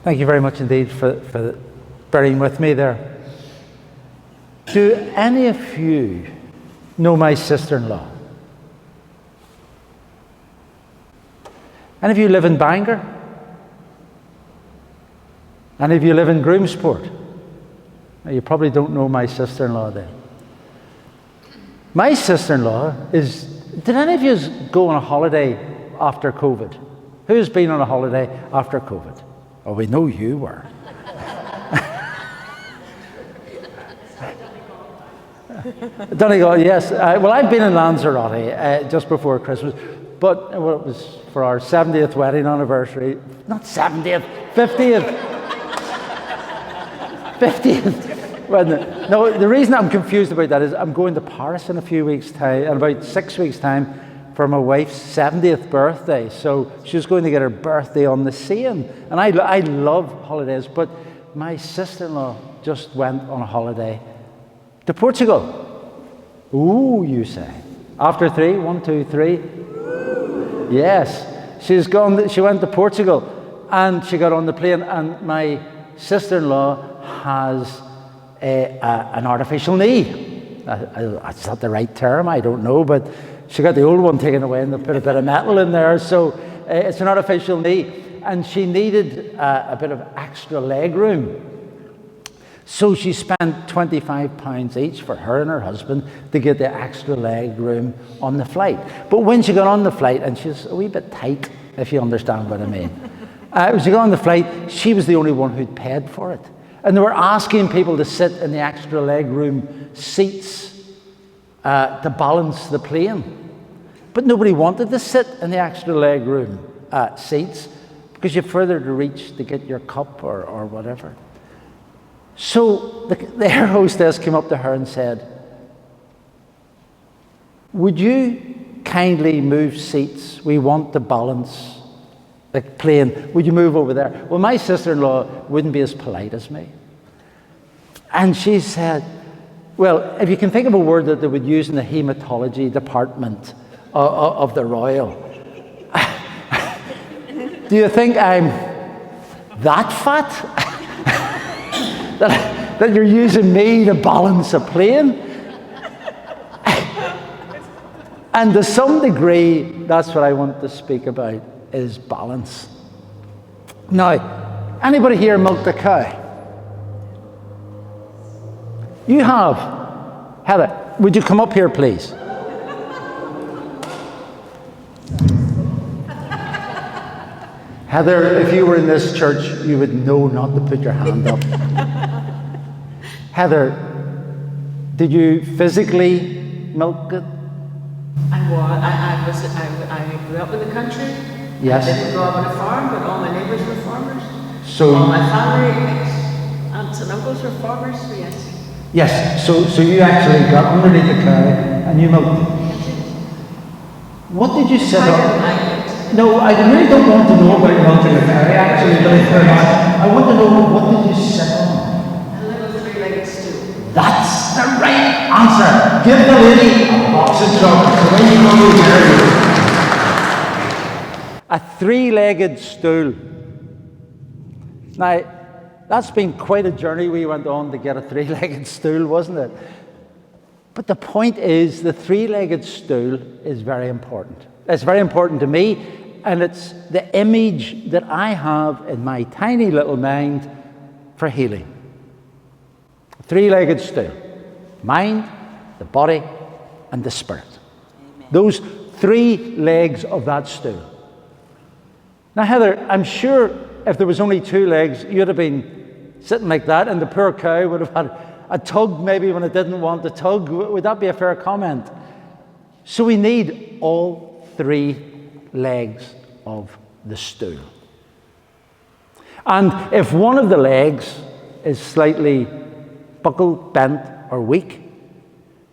Thank you very much indeed for bearing with me there. Do any of you know my sister-in-law? Any of you live in Bangor? Any of you live in Groomsport? Now, you probably don't know my sister-in-law then. My sister-in-law is... Did any of you go on a holiday after COVID? Who's been on a holiday after COVID? Oh, we know you were. Donegal, yes. Well, I've been in Lanzarote just before Christmas, but it was for our 70th wedding anniversary. Not 70th, 50th. 50th. Well, no, the reason I'm confused about that is I'm going to Paris in a few weeks' time, in about 6 weeks' time, for my wife's 70th birthday. So she's going to get her birthday on the sea. And I love holidays, but my sister-in-law just went on a holiday to Portugal. Ooh, you say. After three, 1, 2, 3. Yes. She went to Portugal and she got on the plane, and my sister-in-law has an artificial knee. That's not the right term, I don't know, but she got the old one taken away and they put a bit of metal in there, so it's an artificial knee. And she needed a bit of extra leg room. So she spent £25 each for her and her husband to get the extra leg room on the flight. But when she got on the flight, and she's a wee bit tight, if you understand what I mean. When she got on the flight, she was the only one who'd paid for it. And they were asking people to sit in the extra leg room seats to balance the plane. But nobody wanted to sit in the extra leg room seats because you're further to reach to get your cup or whatever. So the air hostess came up to her and said, "Would you kindly move seats? We want to balance the plane. Would you move over there?" Well, my sister-in-law wouldn't be as polite as me. And she said, well, if you can think of a word that they would use in the hematology department of the Royal. Do you think I'm that fat? that you're using me to balance a plane? And to some degree, that's what I want to speak about, is balance. Now, anybody here milked a cow? You have. Heather, would you come up here, please? Heather, if you were in this church, you would know not to put your hand up. Heather, did you physically milk it? I grew up in the country. Yes. I didn't grow up on a farm, but all my neighbours were farmers. So all my family, aunts and uncles were farmers, so yes. Yes, so you actually got underneath the cow and you milked it. What did you sit on? No, I really don't want to know about milking a cow, actually, but I want to know, what did you sit on? A little three-legged stool. That's the right answer. Give the lady a box of chocolates. So when you know a three-legged stool. Now, that's been quite a journey we went on to get a three-legged stool, wasn't it? But the point is, the three-legged stool is very important. It's very important to me, and it's the image that I have in my tiny little mind for healing. A three-legged stool. Mind, the body, and the spirit. Amen. Those three legs of that stool. Now, Heather, I'm sure if there was only two legs, you'd have been sitting like that, and the poor cow would have had a tug maybe when it didn't want to tug. Would that be a fair comment? So we need all three legs of the stool. And if one of the legs is slightly buckled, bent, or weak,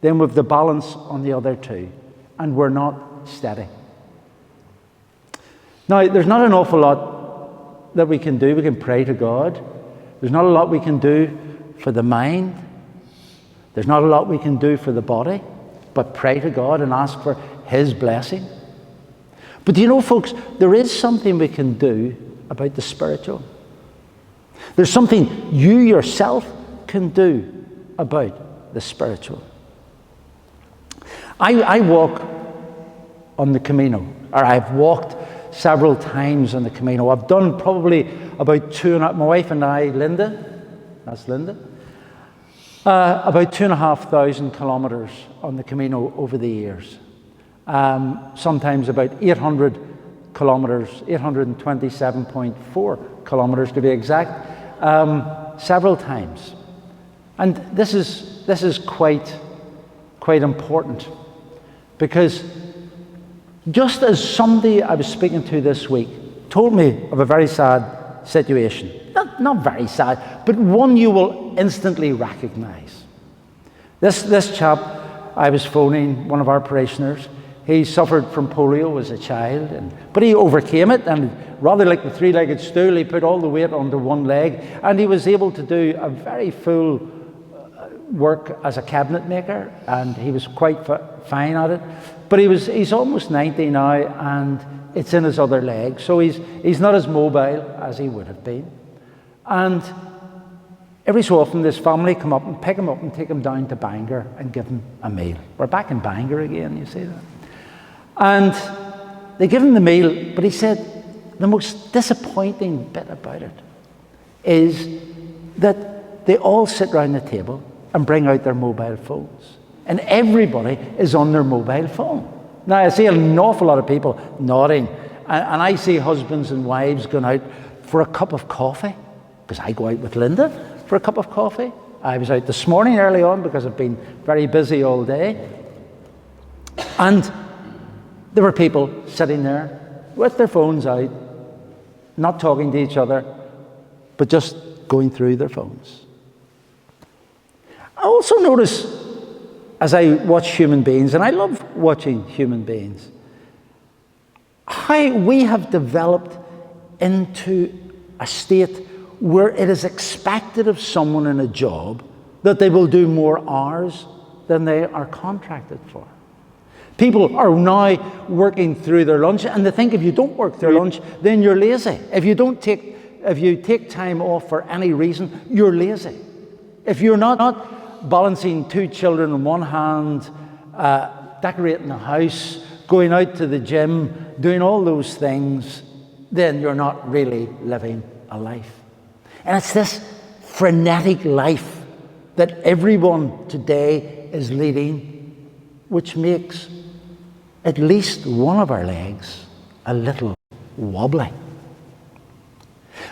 then we've the balance on the other two, and we're not steady. Now, there's not an awful lot that we can do. We can pray to God. There's not a lot we can do for the mind. There's not a lot we can do for the body, but pray to God and ask for His blessing. But do you know, folks, there is something we can do about the spiritual. There's something you yourself can do about the spiritual. I walk on the Camino, or I've walked several times on the Camino. I've done probably about my wife and I, Linda, that's Linda, about 2,500 kilometers on the Camino over the years. Sometimes about 800 kilometers, 827.4 kilometers to be exact, several times. And this is quite important, because just as somebody I was speaking to this week told me of a very sad situation, not very sad, but one you will instantly recognize. This chap I was phoning, one of our parishioners, he suffered from polio as a child, but he overcame it, and rather like the three-legged stool, he put all the weight onto one leg, and he was able to do a very full work as a cabinet maker, and he was quite fine at it. But he's almost 90 now, and it's in his other leg, so he's not as mobile as he would have been. And every so often, this family come up and pick him up and take him down to Bangor and give him a meal. We're back in Bangor again, you see that? And they give him the meal, but he said the most disappointing bit about it is that they all sit round the table and bring out their mobile phones. And everybody is on their mobile phone. Now, I see an awful lot of people nodding, and I see husbands and wives going out for a cup of coffee, because I go out with Linda for a cup of coffee. I was out this morning early on because I've been very busy all day. And there were people sitting there with their phones out, not talking to each other, but just going through their phones. I also notice, as I watch human beings, and I love watching human beings, how we have developed into a state where it is expected of someone in a job that they will do more hours than they are contracted for. People are now working through their lunch, and they think if you don't work through lunch, then you're lazy. If you take time off for any reason, you're lazy. If you're not balancing two children in one hand, decorating a house, going out to the gym, doing all those things, then you're not really living a life. And it's this frenetic life that everyone today is leading, which makes at least one of our legs a little wobbly.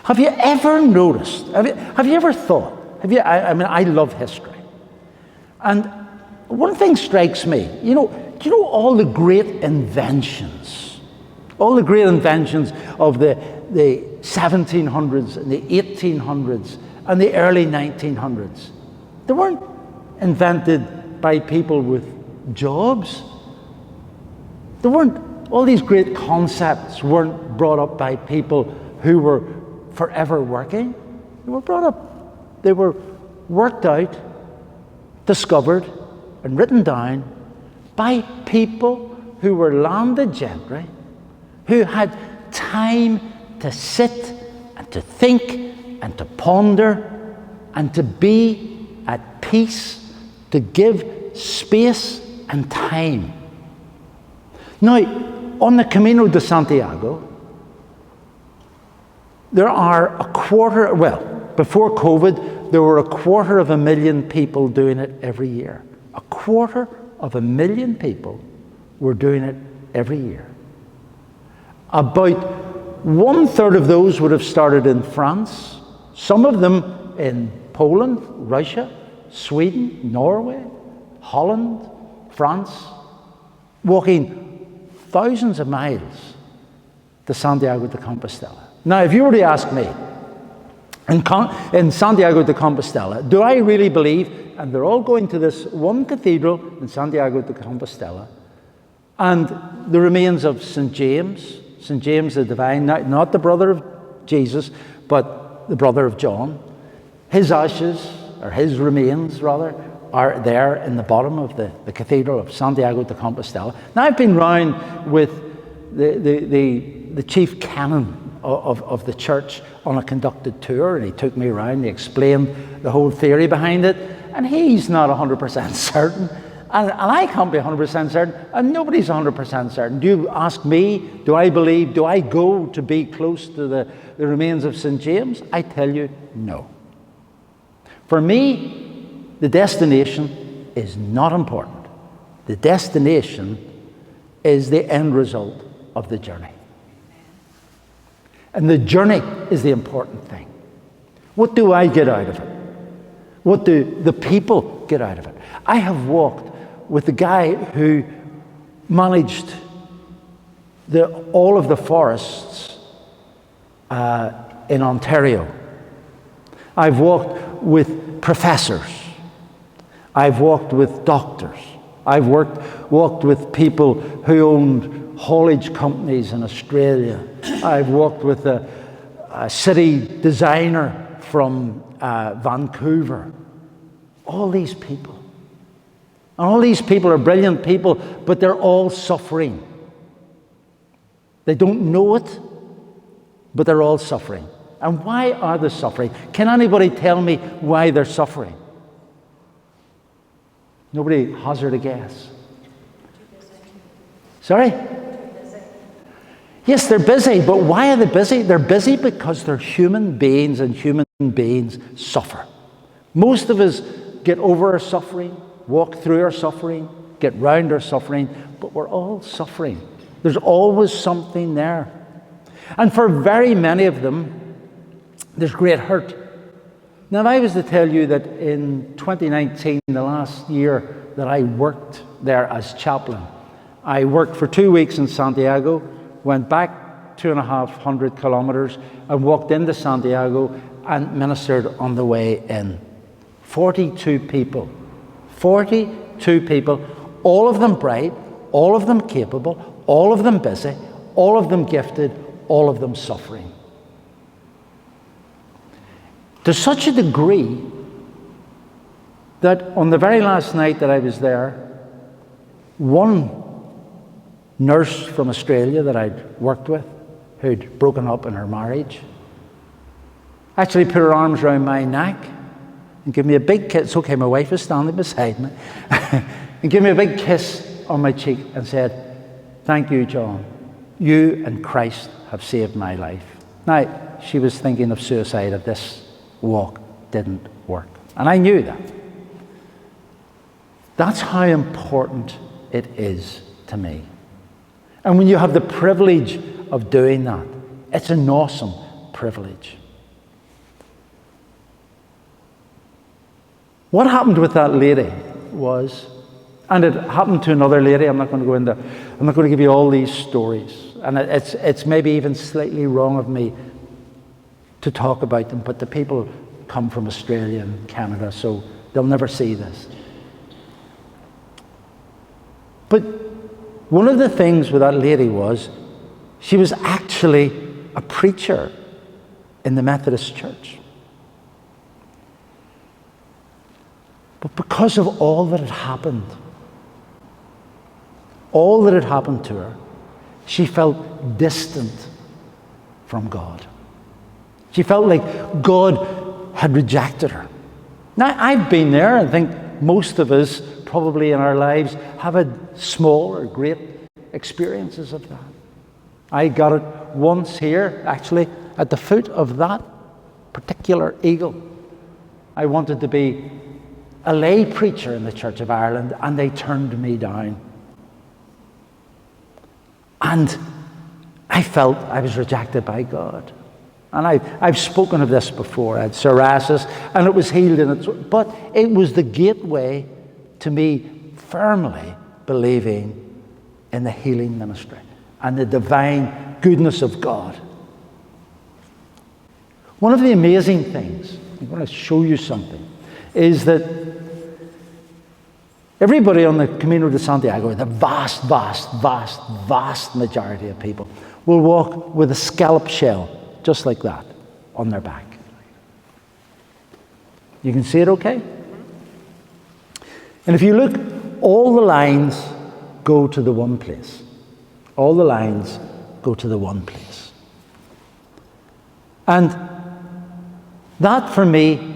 Have you ever noticed, have you ever thought, I love history. And one thing strikes me, do you know all the great inventions of the 1700s and the 1800s and the early 1900s? They weren't invented by people with jobs. All these great concepts weren't brought up by people who were forever working. They were worked out, discovered, and written down by people who were landed gentry, who had time to sit and to think and to ponder and to be at peace, to give space and time. Now, on the Camino de Santiago, there are before COVID, there were 250,000 people doing it every year. 250,000 people were doing it every year. About 1/3 of those would have started in France, some of them in Poland, Russia, Sweden, Norway, Holland, France, walking thousands of miles to Santiago de Compostela. Now, if you were to ask me, in Santiago de Compostela, do I really believe, and they're all going to this one cathedral in Santiago de Compostela, and the remains of St. James the Divine, not the brother of Jesus, but the brother of John. His ashes, or his remains rather, are there in the bottom of the cathedral of Santiago de Compostela. Now, I've been round with the chief canon of the church on a conducted tour, and he took me around, and he explained the whole theory behind it, and he's not 100% certain, and I can't be 100% certain, and nobody's 100% certain. Do you ask me, do I believe, do I go to be close to the remains of St. James? I tell you, no. For me, the destination is not important. The destination is the end result of the journey. And the journey is the important thing. What do I get out of it? What do the people get out of it? I have walked with the guy who managed all of the forests in Ontario. I've walked with professors. I've walked with doctors. I've walked with people who owned haulage companies in Australia. I've walked with a city designer from Vancouver. All these people. And all these people are brilliant people, but they're all suffering. They don't know it, but they're all suffering. And why are they suffering? Can anybody tell me why they're suffering? Nobody hazard a guess. Sorry? Yes, they're busy, but why are they busy? They're busy because they're human beings, and human beings suffer. Most of us get over our suffering, walk through our suffering, get round our suffering, but we're all suffering. There's always something there. And for very many of them, there's great hurt. Now, if I was to tell you that in 2019, the last year that I worked there as chaplain, I worked for 2 weeks in Santiago, went back 2,500 kilometers, and walked into Santiago and ministered on the way in. 42 people. 42 people, all of them bright, all of them capable, all of them busy, all of them gifted, all of them suffering. To such a degree that on the very last night that I was there, one nurse from Australia that I'd worked with, who'd broken up in her marriage, actually put her arms around my neck and give me a big kiss. It's okay, my wife is standing beside me. And give me a big kiss on my cheek and said, "Thank you, John. You and Christ have saved my life." Now, she was thinking of suicide if this walk didn't work. And I knew that. That's how important it is to me. And when you have the privilege of doing that, it's an awesome privilege. What happened with that lady was, and it happened to another lady, I'm not going to give you all these stories. And it's maybe even slightly wrong of me to talk about them, but the people come from Australia and Canada, so they'll never see this. But one of the things with that lady was, she was actually a preacher in the Methodist Church. But because of all that had happened to her, she felt distant from God. She felt like God had rejected her. Now, I've been there. I think most of us probably in our lives have had small or great experiences of that. I got it once here, actually, at the foot of that particular eagle. I wanted to be a lay preacher in the Church of Ireland, and they turned me down. And I felt I was rejected by God. And I've spoken of this before. I had psoriasis, and it was healed in it. But it was the gateway to me firmly believing in the healing ministry and the divine goodness of God. One of the amazing things, I'm going to show you something, is that everybody on the Camino de Santiago, the vast majority of people, will walk with a scallop shell, just like that, on their back. You can see it okay? And if you look, all the lines go to the one place. All the lines go to the one place. And that, for me,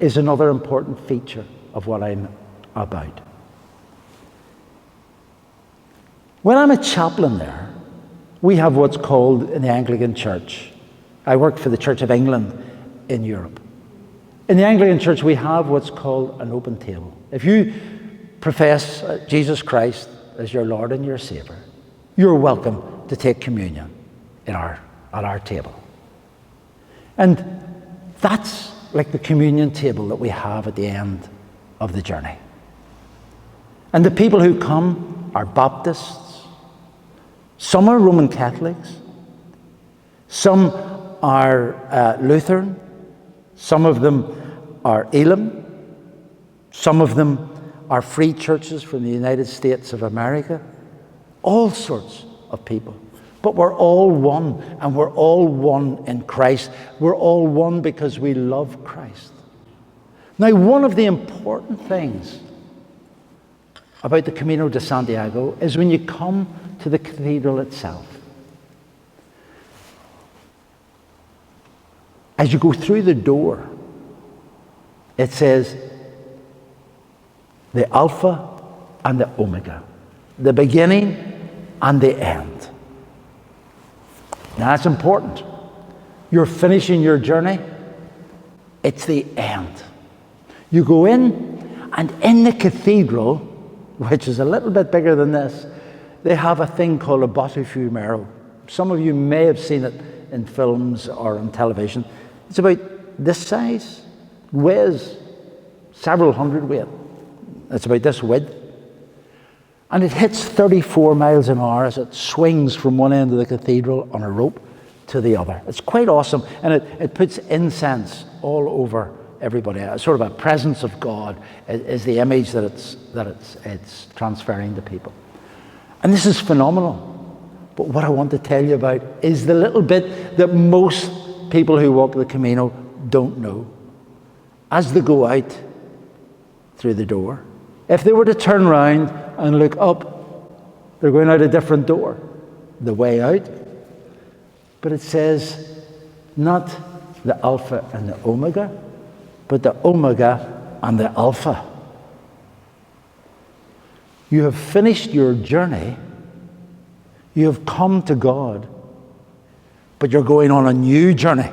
is another important feature of what I'm about. When I'm a chaplain there, we have what's called in the Anglican Church. I work for the Church of England in Europe. In the Anglican Church, we have what's called an open table. If you profess Jesus Christ as your Lord and your Savior, you're welcome to take communion at our table. And that's like the communion table that we have at the end of the journey. And the people who come are Baptists, some are Roman Catholics, some are Lutheran, some of them are Elam, some of them are free churches from the United States of America, all sorts of people. But we're all one, and we're all one in Christ. We're all one because we love Christ. Now, one of the important things about the Camino de Santiago is when you come to the cathedral itself. As you go through the door, it says the Alpha and the Omega, the beginning and the end. Now that's important. You're finishing your journey. It's the end. You go in, and in the cathedral, which is a little bit bigger than this, they have a thing called a Bottifumero. Some of you may have seen it in films or on television. It's about this size, weighs several hundredweight. It's about this width. And it hits 34 miles an hour as it swings from one end of the cathedral on a rope to the other. It's quite awesome, and it puts incense all over everybody. Sort of a presence of God is the image that it's transferring to people. And this is phenomenal. But what I want to tell you about is the little bit that most people who walk the Camino don't know. As they go out through the door, if they were to turn around and look up, they're going out a different door, the way out. But it says not the Alpha and the Omega, but the Omega and the Alpha. You have finished your journey. You have come to God, but you're going on a new journey.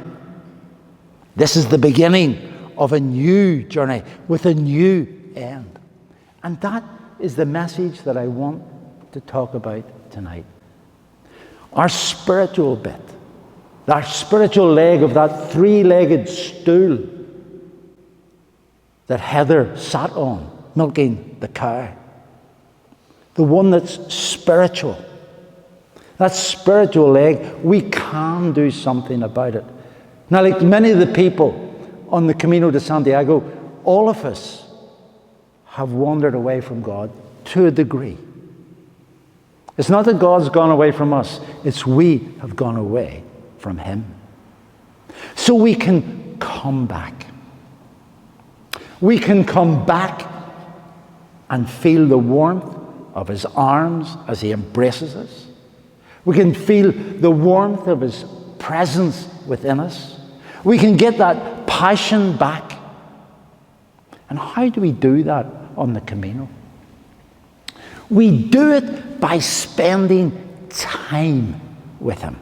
This is the beginning of a new journey with a new end. And that is the message that I want to talk about tonight. Our spiritual bit, our spiritual leg of that three-legged stool that Heather sat on, milking the cow. The one that's spiritual. That spiritual leg, we can do something about it. Now, like many of the people on the Camino de Santiago, all of us have wandered away from God to a degree. It's not that God's gone away from us, it's we have gone away from Him. So we can come back. We can come back and feel the warmth of His arms as He embraces us. We can feel the warmth of His presence within us. We can get that passion back. And how do we do that on the Camino? We do it by spending time with Him.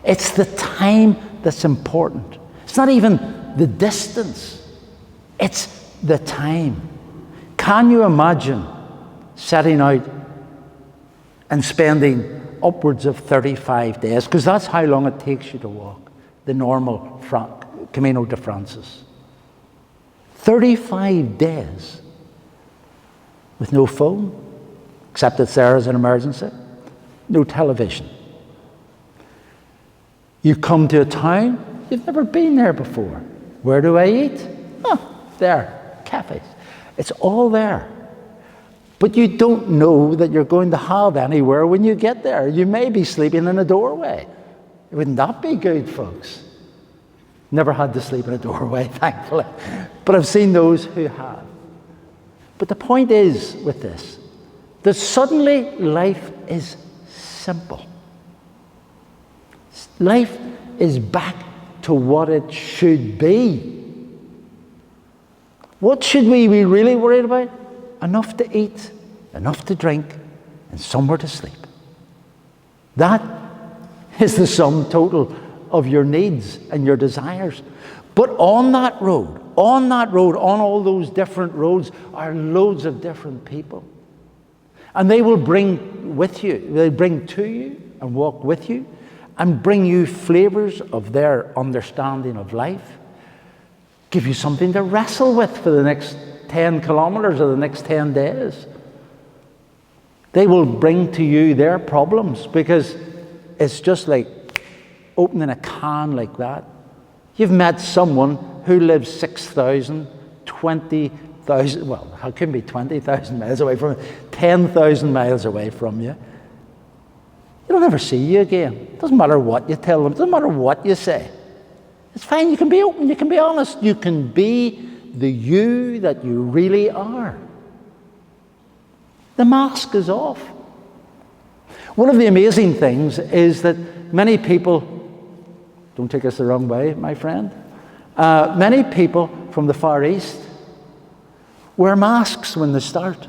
It's the time that's important. It's not even the distance. It's the time. Can you imagine setting out and spending upwards of 35 days? Because that's how long it takes you to walk the normal Camino de Francis. 35 days with no phone, except it's there as an emergency, no television. You come to a town, you've never been there before. Where do I eat? Oh, there, cafes. It's all there. But you don't know that you're going to have anywhere when you get there. You may be sleeping in a doorway. Wouldn't that be good, folks? Never had to sleep in a doorway, thankfully. But I've seen those who have. But the point is with this, that suddenly life is simple. Life is back to what it should be. What should we be really worried about? Enough to eat, enough to drink, and somewhere to sleep. That is the sum total of your needs and your desires. But on that road, on all those different roads, are loads of different people. And they will bring with you, they bring to you and walk with you and bring you flavors of their understanding of life. Give you something to wrestle with for the next 10 kilometers or the next 10 days. They will bring to you their problems, because it's just like opening a can like that. You've met someone who lives 6,000, 20,000, well, it couldn't be 20,000 miles away from you, 10,000 miles away from you. They'll never see you again. It doesn't matter what you tell them. It doesn't matter what you say. It's fine. You can be open. You can be honest. You can be the you that you really are. The mask is off. One of the amazing things is that many people, don't take us the wrong way, my friend, many people from the Far East wear masks when they start.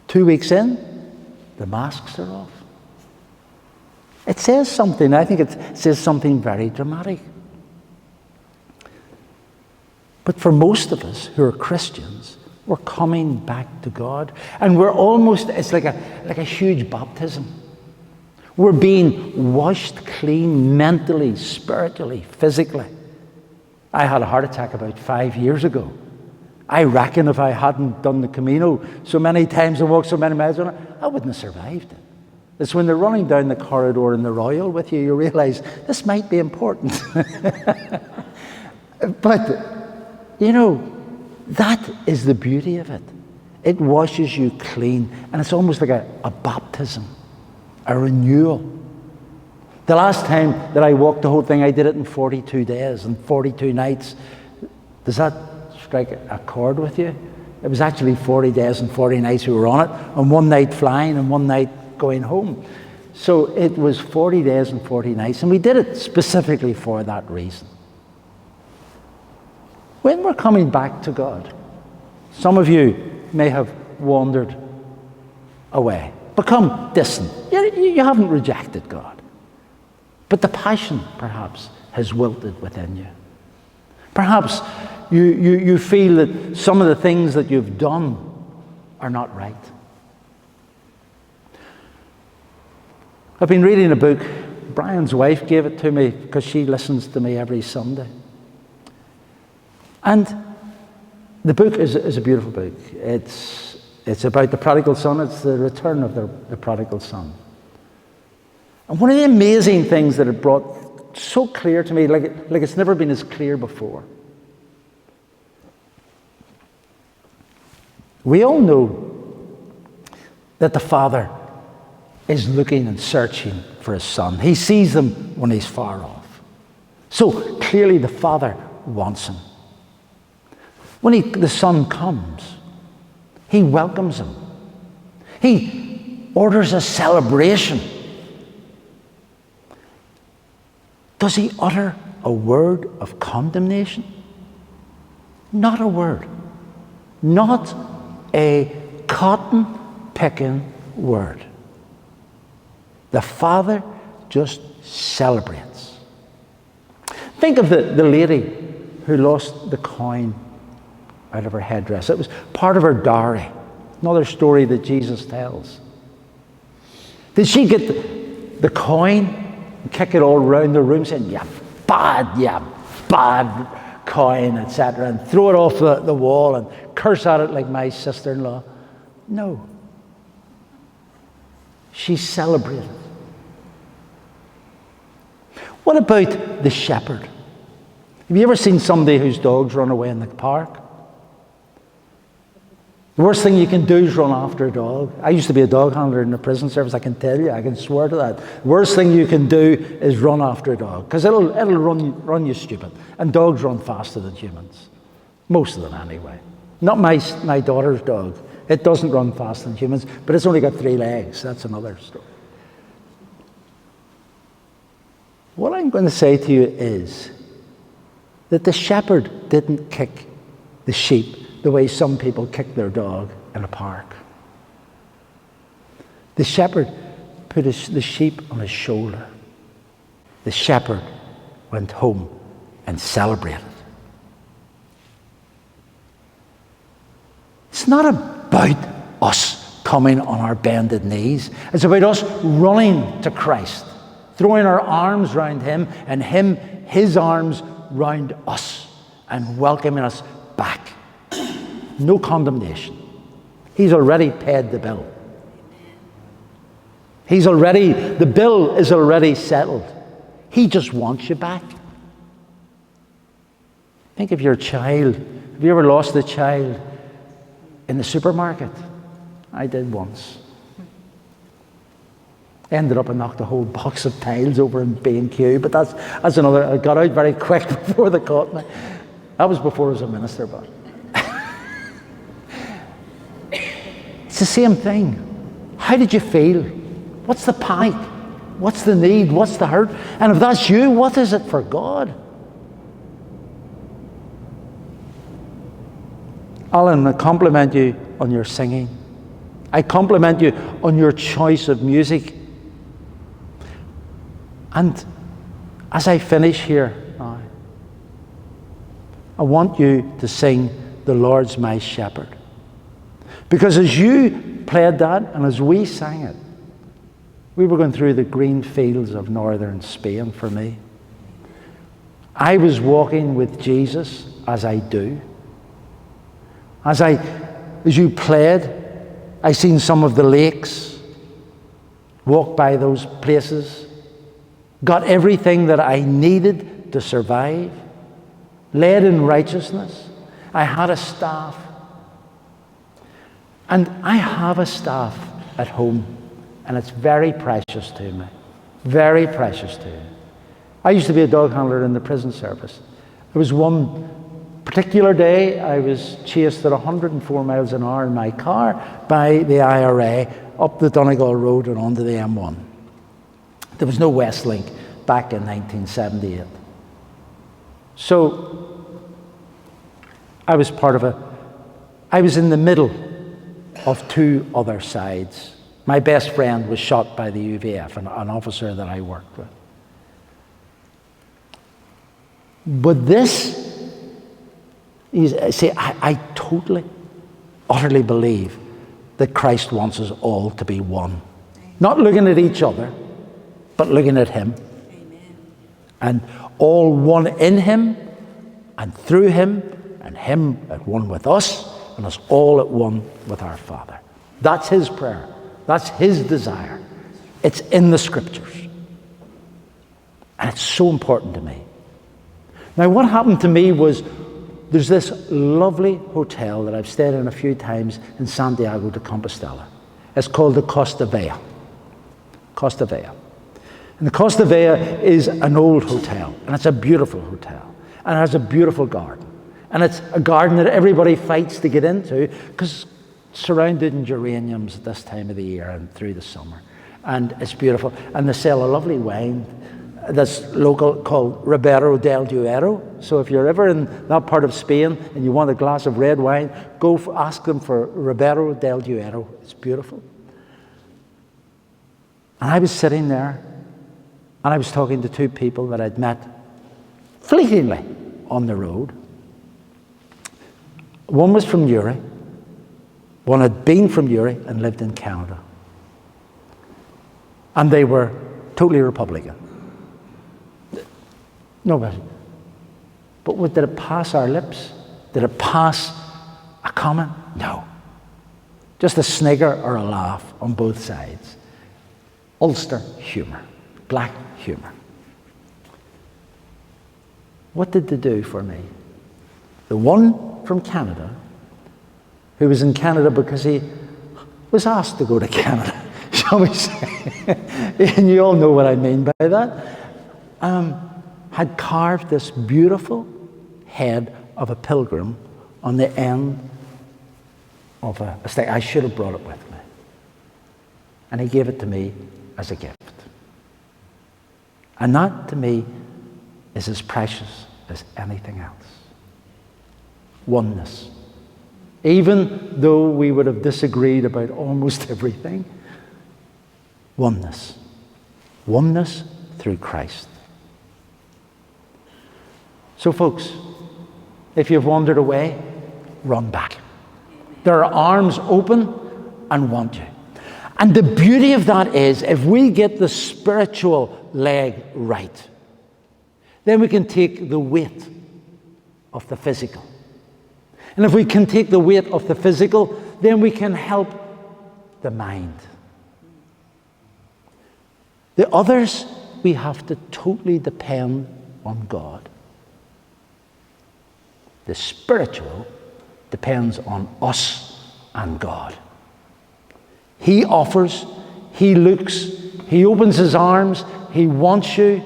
2 weeks in, the masks are off. It says something. I think it says something very dramatic. But for most of us who are Christians, we're coming back to God. And we're almost, it's like a huge baptism. We're being washed clean mentally, spiritually, physically. I had a heart attack about 5 years ago. I reckon if I hadn't done the Camino so many times and walked so many miles on it, I wouldn't have survived it. It's when they're running down the corridor in the Royal with you, you realize this might be important. But, you know, that is the beauty of it. It washes you clean, and it's almost like a baptism, a renewal. The last time that I walked the whole thing, I did it in 42 days and 42 nights. Does that strike a chord with you? It was actually 40 days and 40 nights we were on it, and one night flying and one night going home. So it was 40 days and 40 nights, and we did it specifically for that reason. When we're coming back to God, some of you may have wandered away, become distant. You haven't rejected God. But the passion, perhaps, has wilted within you. Perhaps you feel that some of the things that you've done are not right. I've been reading a book. Brian's wife gave it to me because she listens to me every Sunday. And the book is a beautiful book. It's about the prodigal son. It's the return of the prodigal son. And one of the amazing things that it brought so clear to me, like it's never been as clear before. We all know that the father is looking and searching for his son. He sees him when he's far off. So clearly the father wants him. When the son comes, he welcomes him. He orders a celebration. Does he utter a word of condemnation? Not a word. Not a cotton-picking word. The father just celebrates. Think of the lady who lost the coin out of her headdress. It was part of her dowry. Another story that Jesus tells. Did she get the coin and kick it all around the room saying, you bad coin, etc., and throw it off the wall and curse at it like my sister-in-law? No. She celebrated. What about the shepherd? Have you ever seen somebody whose dogs run away in the park? The worst thing you can do is run after a dog. I used to be a dog handler in the prison service, I can tell you, I can swear to that. The worst thing you can do is run after a dog, because it'll run you stupid. And dogs run faster than humans. Most of them anyway. Not my daughter's dog. It doesn't run faster than humans, but it's only got 3 legs. That's another story. What I'm going to say to you is that the shepherd didn't kick the sheep the way some people kick their dog in a park. The shepherd put the sheep on his shoulder. The shepherd went home and celebrated. It's not about us coming on our bended knees. It's about us running to Christ, throwing our arms round him and him, his arms round us and welcoming us back. No condemnation. He's already paid the bill. The bill is already settled. He just wants you back. Think of your child. Have you ever lost a child in the supermarket? I did once. Ended up and knocked a whole box of tiles over in B&Q, but that's another. I got out very quick before they caught me. That was before I was a minister, but it's the same thing. How did you feel? What's the panic? What's the need? What's the hurt? And if that's you, what is it for God? Alan, I compliment you on your singing. I compliment you on your choice of music. And as I finish here now, I want you to sing "The Lord's My Shepherd." Because as you played that and as we sang it, we were going through the green fields of northern Spain for me. I was walking with Jesus as I do. As you played, I seen some of the lakes, walked by those places, got everything that I needed to survive, led in righteousness. I had a staff. And I have a staff at home, and it's very precious to me. Very precious to me. I used to be a dog handler in the prison service. There was one particular day I was chased at 104 miles an hour in my car by the IRA up the Donegal Road and onto the M1. There was no West Link back in 1978. So I was I was in the middle of two other sides. My best friend was shot by the UVF, an officer that I worked with. But this, I totally, utterly believe that Christ wants us all to be one. Not looking at each other, but looking at him. Amen. And all one in him, and through him, and him at one with us, and us all at one with our Father. That's his prayer. That's his desire. It's in the scriptures. And it's so important to me. Now, what happened to me was, there's this lovely hotel that I've stayed in a few times in Santiago de Compostela. It's called the Costa Vea. Costa Vea. And the Costa Vea is an old hotel, and it's a beautiful hotel, and it has a beautiful garden. And it's a garden that everybody fights to get into because it's surrounded in geraniums at this time of the year and through the summer. And it's beautiful. And they sell a lovely wine that's local called Ribera del Duero. So if you're ever in that part of Spain and you want a glass of red wine, ask them for Ribera del Duero. It's beautiful. And I was sitting there and I was talking to two people that I'd met fleetingly on the road. One was from Uri. One had been from Uri and lived in Canada. And they were totally Republican. Nobody. But did it pass our lips? Did it pass a comment? No. Just a snigger or a laugh on both sides. Ulster humour. Black humour. What did they do for me? The one from Canada, who was in Canada because he was asked to go to Canada, shall we say. And you all know what I mean by that. Had carved this beautiful head of a pilgrim on the end of a stick. I should have brought it with me. And he gave it to me as a gift. And that, to me, is as precious as anything else. Oneness. Even though we would have disagreed about almost everything, oneness. Oneness through Christ. So, folks, if you've wandered away, run back. There are arms open and want you. And the beauty of that is, if we get the spiritual leg right, then we can take the weight of the physical. And if we can take the weight of the physical, then we can help the mind. The others, we have to totally depend on God. The spiritual depends on us and God. He offers, He looks, He opens His arms, He wants you,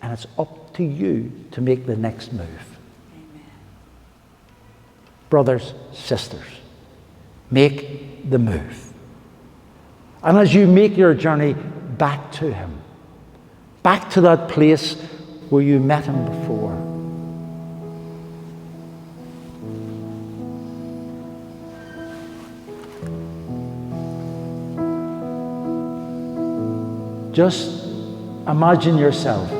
and it's up to you to make the next move. Amen. Brothers, sisters, make the move. And as you make your journey back to Him, back to that place where you met Him before, just imagine yourself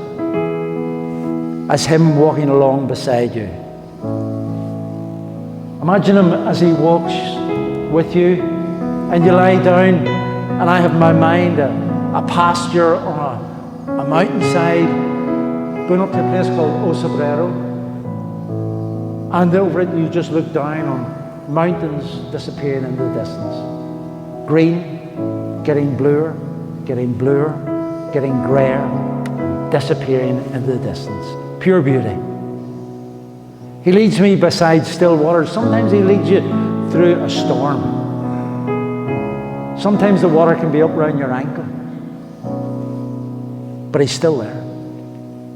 as Him walking along beside you. Imagine Him as He walks with you, and you lie down, and I have in my mind a pasture on a mountainside, going up to a place called Osabrero, and over it you just look down on mountains disappearing into the distance. Green, getting bluer, getting bluer, getting grayer, disappearing into the distance. Pure beauty. He leads me beside still waters. Sometimes He leads you through a storm. Sometimes the water can be up around your ankle. But He's still there.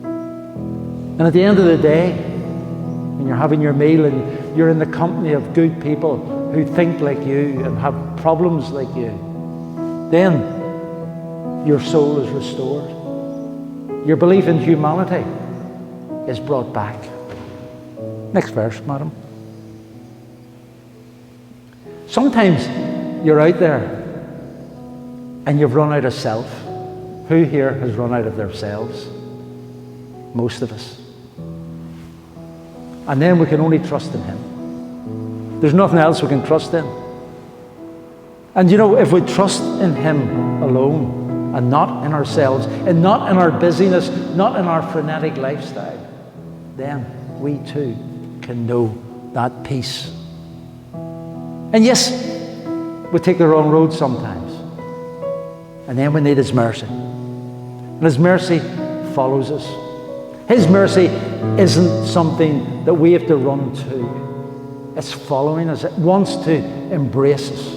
And at the end of the day, when you're having your meal and you're in the company of good people who think like you and have problems like you, then your soul is restored. Your belief in humanity is brought back. Next verse, madam. Sometimes you're out there and you've run out of self. Who here has run out of themselves? Most of us. And then we can only trust in Him. There's nothing else we can trust in. And you know, if we trust in Him alone, and not in ourselves, and not in our busyness, not in our frenetic lifestyle, then we too can know that peace. And yes, we take the wrong road sometimes. And then we need His mercy. And His mercy follows us. His mercy isn't something that we have to run to. It's following us. It wants to embrace us.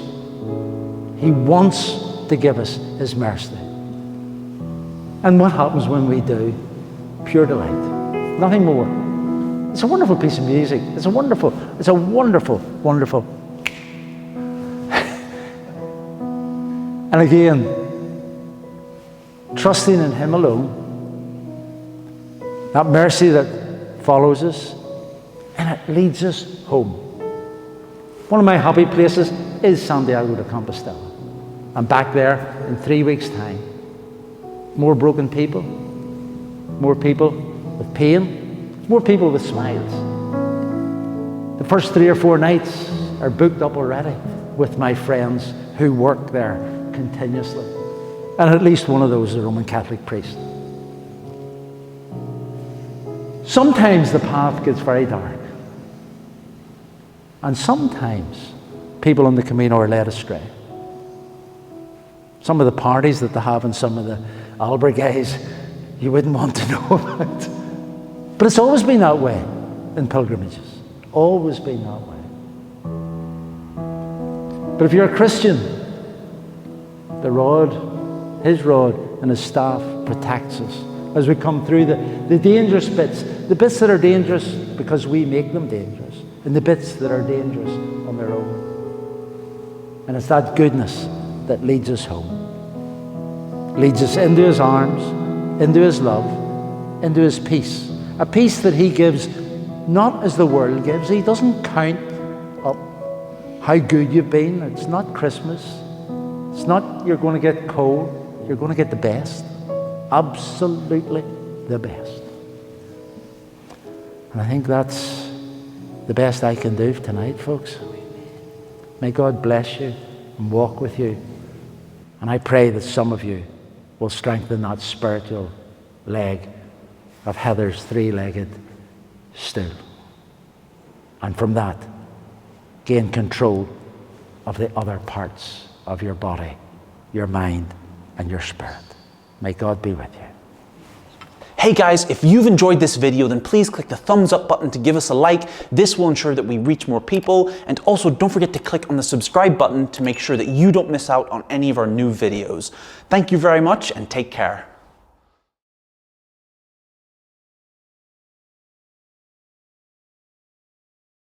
He wants to give us His mercy. And what happens when we do? Pure delight. Nothing more. It's a wonderful piece of music. It's a wonderful, wonderful. And again, trusting in Him alone, that mercy that follows us, and it leads us home. One of my happy places is Santiago de Compostela. I'm back there in 3 weeks' time. More broken people, more people with pain, more people with smiles. The first 3 or 4 nights are booked up already with my friends who work there continuously. And at least one of those is a Roman Catholic priest. Sometimes the path gets very dark. And sometimes people on the Camino are led astray. Some of the parties that they have and some of the albergues you wouldn't want to know about. But it's always been that way in pilgrimages. Always been that way. But if you're a Christian, the rod, His rod and His staff protects us as we come through the dangerous bits, the bits that are dangerous because we make them dangerous, and the bits that are dangerous on their own. And it's that goodness that leads us home. Leads us into His arms, into his love, into his peace. A peace that he gives not as the world gives. He doesn't count up how good you've been. It's not Christmas. It's not you're going to get cold. You're going to get the best. Absolutely the best. And I think that's the best I can do tonight, folks. May God bless you and walk with you. And I pray that some of you will strengthen that spiritual leg of Heather's three-legged stool. And from that, gain control of the other parts of your body, your mind, and your spirit. May God be with you. Hey guys, if you've enjoyed this video, then please click the thumbs up button to give us a like. This will ensure that we reach more people. And also don't forget to click on the subscribe button to make sure that you don't miss out on any of our new videos. Thank you very much and take care.